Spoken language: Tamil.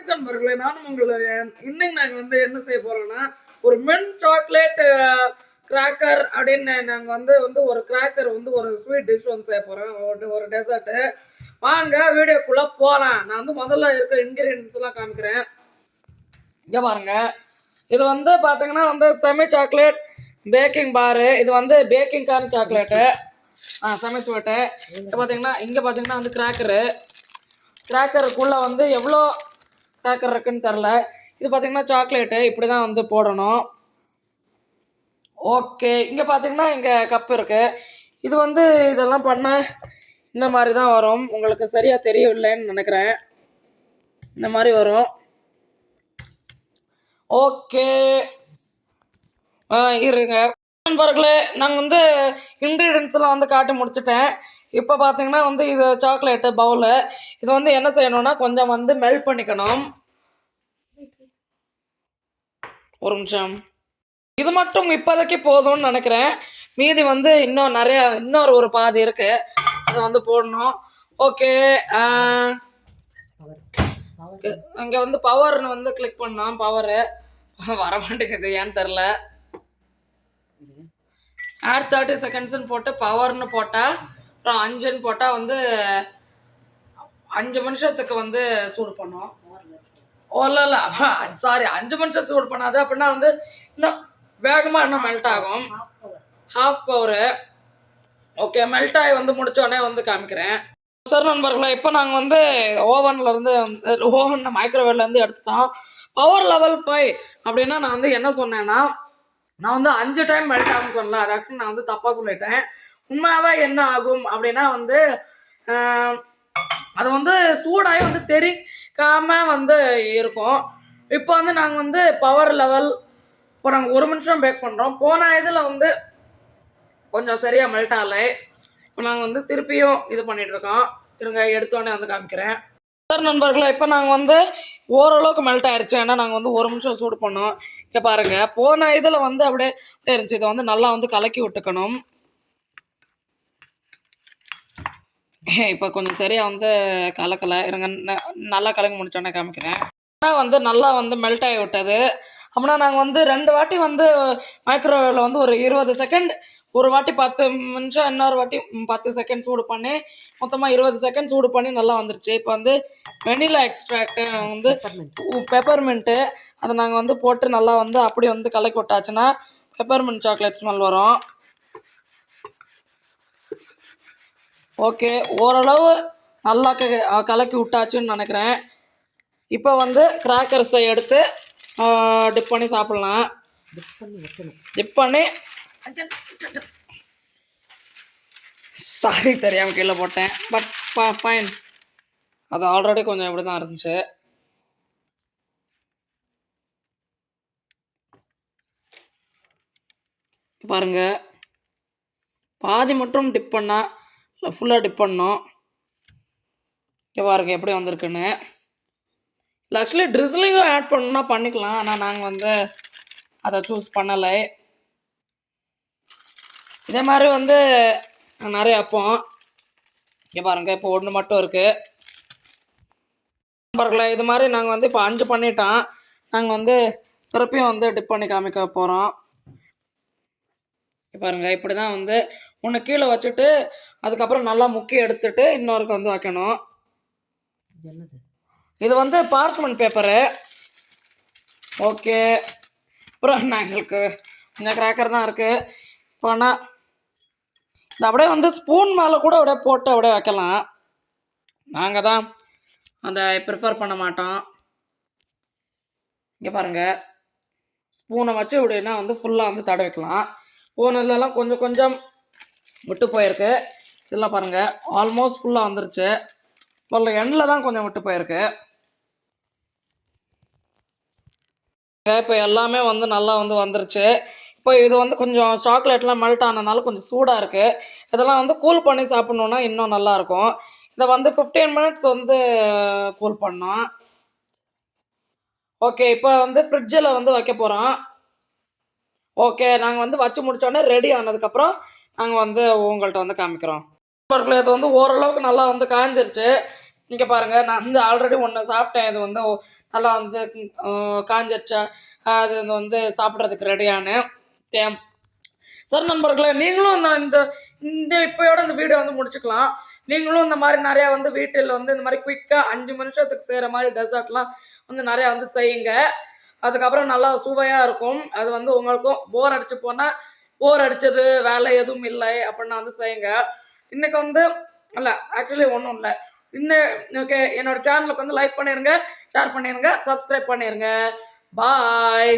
வணக்கம் நண்பர்களே, நானும் உங்களை இன்னைக்கு நாங்கள் வந்து என்ன செய்ய போறோம்னா ஒரு மின்ட் சாக்லேட் கிராக்கர் அப்படின்னு நாங்கள் வந்து ஒரு கிராக்கர் வந்து ஒரு ஸ்வீட் டிஷ் வந்து செய்ய போகிறோம், ஒரு டெசர்ட்டு. வாங்க வீடியோக்குள்ளே போகலாம். நான் வந்து முதல்ல இருக்கிற இன்க்ரீடியன்ஸ் எல்லாம் காமிக்கிறேன். இங்கே பாருங்க, இது வந்து பார்த்தீங்கன்னா வந்து செமி சாக்லேட் பேக்கிங் பாரு, இது வந்து baking corn chocolate, semi sweet. இங்கே பார்த்தீங்கன்னா வந்து கிராக்கருக்குள்ளே வந்து எவ்வளோ கிராக்கர் இருக்குன்னு தெரில. இது பார்த்தீங்கன்னா சாக்லேட்டு இப்படி தான் வந்து போடணும். ஓகே, இங்கே பார்த்தீங்கன்னா இங்கே கப் இருக்குது. இது வந்து இதெல்லாம் பண்ண இந்த மாதிரி தான் வரும். உங்களுக்கு சரியாக தெரியவில்லைன்னு நினைக்கிறேன். இந்த மாதிரி வரும். ஓகே இருங்க நண்பர்களே, நாங்கள் வந்து இன்க்ரீடியன்ஸ் எல்லாம் வந்து காட்டி முடிச்சுட்டேன். இப்போ பார்த்தீங்கன்னா வந்து இது சாக்லேட்டு பவுலு. இது வந்து என்ன செய்யணும்னா கொஞ்சம் வந்து மெல்ட் பண்ணிக்கணும். ஒரு நிமிஷம், இது மட்டும் இப்போதைக்கு போதும்னு நினைக்கிறேன். மீதி வந்து இன்னொரு ஒரு பாதி இருக்கு, அதை வந்து போடணும். ஓகே, இங்கே வந்து பவர்னு வந்து கிளிக் பண்ணோம். பவரு வர மாட்டேங்குது, ஏன்னு தெரில. ஆட் 30 செகண்ட்ஸ்ன்னு போட்டு பவர்னு போட்டால், அப்புறம் 5ன்னு போட்டால் வந்து 5 நிமிஷத்துக்கு வந்து சூடு பண்ணோம். இல்லை சாரி, 5 நிமிஷம் சூடு பண்ணாது. அப்படின்னா வந்து இன்னும் வேகமாக இன்னும் மெல்ட் ஆகும். Half power. ஓகே, மெல்ட் ஆகி வந்து முடித்தோடனே வந்து காமிக்கிறேன். சரி நண்பர்களே, இப்போ நாங்கள் வந்து ஓவனில் மைக்ரோவேவ்லேருந்து எடுத்துட்டோம். பவர் லெவல் 5 அப்படின்னா நான் வந்து என்ன சொன்னேன்னா, நான் வந்து 5 டைம் மெல்ட் ஆகும்னு சொன்னல. அது ஆக்சுவலி நான் வந்து தப்பாக சொல்லிட்டேன். உண்மையாகவே என்ன ஆகும் அப்படின்னா வந்து அது வந்து சூடாகி வந்து தெரிக்காமல் வந்து இருக்கும். இப்போ வந்து நாங்கள் வந்து பவர் லெவல் இப்போ நாங்கள் 1 நிமிஷம் பேக் பண்ணுறோம். போன இதில் வந்து கொஞ்சம் சரியாக மெல்ட் ஆகலை. இப்போ நாங்கள் வந்து திருப்பியும் இது பண்ணிகிட்ருக்கோம். திருங்க எடுத்தோடனே வந்து காமிக்கிறேன். சார் நண்பர்களே, இப்போ நாங்கள் வந்து ஓரளவுக்கு மெல்ட் ஆயிடுச்சு. ஏன்னா நாங்கள் வந்து 1 நிமிஷம் சூடு பண்ணோம். இங்கே பாருங்கள், போன இதில் வந்து அப்படியே இருந்துச்சு. இதை வந்து நல்லா வந்து கலக்கி விட்டுக்கணும். இப்போ கொஞ்சம் சரியாக வந்து கலக்கலை. இருங்க, நல்லா கலக்கி முடிச்சோடனே காமிக்கிறேன். ஆனால் வந்து நல்லா வந்து மெல்ட் ஆகி விட்டது. அப்படின்னா நாங்கள் வந்து 2 வாட்டி வந்து மைக்ரோவேவில் வந்து ஒரு 20 செகண்ட், ஒரு வாட்டி 10 நிமிஷம், இன்னொரு வாட்டி 10 செகண்ட் சூடு பண்ணி மொத்தமாக 20 செகண்ட் சூடு பண்ணி நல்லா வந்துருச்சு. இப்போ வந்து வெனிலா எக்ஸ்ட்ராக்ட்டு வந்து பெப்பர்மெண்ட்டு அதை நாங்கள் வந்து போட்டு நல்லா வந்து அப்படி வந்து கலக்கி விட்டாச்சுன்னா பெப்பர்மெண்ட் சாக்லேட் ஸ்மெல் வரும். ஓகே, ஓரளவு நல்லா கலக்கி விட்டாச்சுன்னு நினைக்கிறேன். இப்போ வந்து கிராக்கர்ஸை எடுத்து டிப் பண்ணி சாப்பிட்லாம். டிப் பண்ணி சாரி தெரியாமல் கீழே போட்டேன். பட் ஃபைன், அது ஆல்ரெடி கொஞ்சம் இப்படி தான் இருந்துச்சு. பாருங்க, பாதி மட்டும் டிப் பண்ணால் இல்லை ஃபுல்லாக டிப் பண்ணோம். இங்கே பாருங்க எப்படி வந்திருக்குன்னு. இல்லை ஆக்சுவலி ட்ரிஸ்லிங்கும் ஆட் பண்ணணும்னா பண்ணிக்கலாம், ஆனால் நாங்கள் வந்து அதை சூஸ் பண்ணலை. இதே மாதிரி வந்து நிறைய வைப்போம். இங்கே பாருங்கள், இப்போ 1 மட்டும் இருக்குது. நண்பர்களே, இது மாதிரி நாங்கள் வந்து இப்போ 5 பண்ணிட்டோம். நாங்கள் வந்து திருப்பியும் வந்து டிப் பண்ணி காமிக்க போகிறோம். பாருங்கள், இப்படி தான் வந்து ஒன்று கீழே வச்சுட்டு அதுக்கப்புறம் நல்லா முக்கி எடுத்துட்டு இன்னொருக்கு வந்து வைக்கணும். இது வந்து பார்ச்மெண்ட் பேப்பரு. ஓகே, அப்புறம் எங்களுக்கு கொஞ்சம் கிராக்கர் தான் இருக்குது. இப்போ ஆனால் இந்த அப்படியே வந்து ஸ்பூன் மேலே கூட அப்படியே போட்டு அப்படியே வைக்கலாம். நாங்கள் தான் அதை ப்ரிஃபர் பண்ண மாட்டோம். இங்கே பாருங்கள், ஸ்பூனை வச்சு இப்படின்னா வந்து ஃபுல்லாக வந்து தடவை வைக்கலாம். ஸ்பூனிலலாம் கொஞ்சம் கொஞ்சம் விட்டு போயிருக்கு. இதெல்லாம் பாருங்கள், ஆல்மோஸ்ட் ஃபுல்லாக வந்துருச்சு. இப்போ எண்ணில் தான் கொஞ்சம் விட்டு போயிருக்கு. இப்போ எல்லாமே வந்து நல்லா வந்து வந்துருச்சு. இப்போ இது வந்து கொஞ்சம் சாக்லேட்லாம் மெல்ட் ஆனதுனால கொஞ்சம் சூடாக இருக்குது. இதெல்லாம் வந்து கூல் பண்ணி சாப்பிட்ணுன்னா இன்னும் நல்லாயிருக்கும். இதை வந்து 15 மினிட்ஸ் வந்து கூல் பண்ணோம். ஓகே, இப்போ வந்து ஃப்ரிட்ஜில் வந்து வைக்க போகிறோம். ஓகே, நாங்கள் வந்து வச்சு முடித்தோடனே ரெடி ஆனதுக்கப்புறம் நாங்கள் வந்து உங்கள்கிட்ட வந்து காமிக்கிறோம். இது வந்து ஓரளவுக்கு நல்லா வந்து காய்ஞ்சிருச்சு. இங்கே பாருங்கள், நான் வந்து ஆல்ரெடி ஒன்று சாப்பிட்டேன். இது வந்து நல்லா வந்து காஞ்சிருச்சா, அது வந்து சாப்பிட்றதுக்கு ரெடியானு. தேம் சரி நண்பர்களே, நீங்களும் இந்த இந்த இப்போயோட இந்த வீடியோ வந்து முடிச்சுக்கலாம். நீங்களும் இந்த மாதிரி நிறையா வந்து வீட்டில் வந்து இந்த மாதிரி குயிக்காக 5 நிமிஷத்துக்கு செய்கிற மாதிரி டெசர்ட்லாம் வந்து நிறையா வந்து செய்யுங்க. அதுக்கப்புறம் நல்லா சுவையாக இருக்கும். அது வந்து உங்களுக்கும் போர் அடிச்சு போனால், போர் அடிச்சது வேலை எதுவும் இல்லை அப்படின்னா வந்து செய்யுங்க. இன்றைக்கி வந்து இல்லை, ஆக்சுவலி ஒன்றும் இல்லை. ஓகே, என்னோட சேனலுக்கு வந்து லைக் பண்ணிடுங்க, ஷேர் பண்ணிடுங்க, சப்ஸ்கிரைப் பண்ணிடுங்க. பாய்.